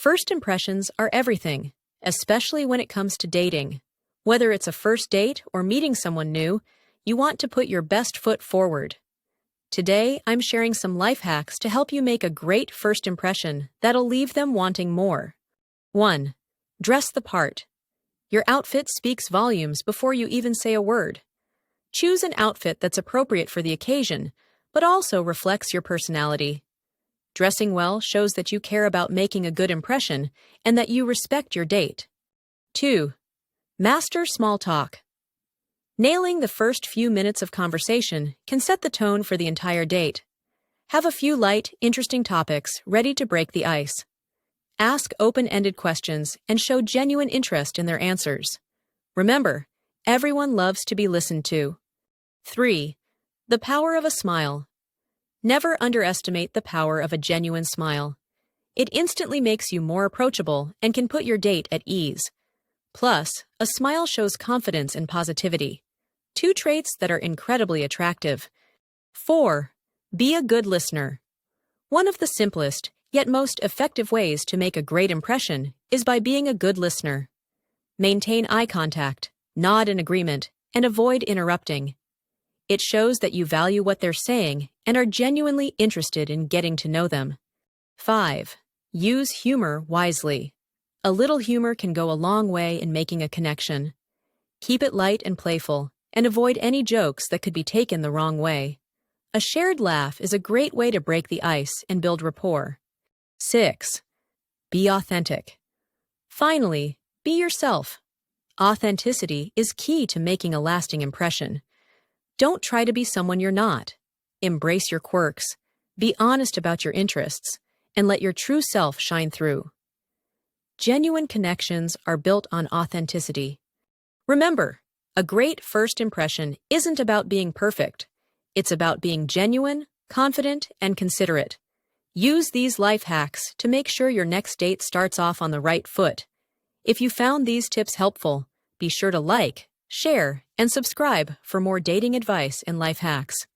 First impressions are everything, especially when it comes to dating. Whether it's a first date or meeting someone new, you want to put your best foot forward. Today, I'm sharing some life hacks to help you make a great first impression that'll leave them wanting more. 1. Dress the part. Your outfit speaks volumes before you even say a word. Choose an outfit that's appropriate for the occasion, but also reflects your personality. Dressing well shows that you care about making a good impression and that you respect your date. 2. Master small talk. Nailing the first few minutes of conversation can set the tone for the entire date. Have a few light, interesting topics ready to break the ice. Ask open-ended questions and show genuine interest in their answers. Remember, everyone loves to be listened to. 3. The power of a smile. Never underestimate the power of a genuine smile. It instantly makes you more approachable and can put your date at ease. Plus, a smile shows confidence and positivity, two traits that are incredibly attractive. 4. Be a good listener. One of the simplest, yet most effective ways to make a great impression is by being a good listener. Maintain eye contact, nod in agreement, and avoid interrupting. It shows that you value what they're saying and are genuinely interested in getting to know them. 5. Use humor wisely. A little humor can go a long way in making a connection. Keep it light and playful, and avoid any jokes that could be taken the wrong way. A shared laugh is a great way to break the ice and build rapport. 6. Be authentic. Finally, be yourself. Authenticity is key to making a lasting impression. Don't try to be someone you're not. Embrace your quirks, be honest about your interests, and let your true self shine through. Genuine connections are built on authenticity. Remember, a great first impression isn't about being perfect. It's about being genuine, confident, and considerate. Use these life hacks to make sure your next date starts off on the right foot. If you found these tips helpful, be sure to like, share, and subscribe for more dating advice and life hacks.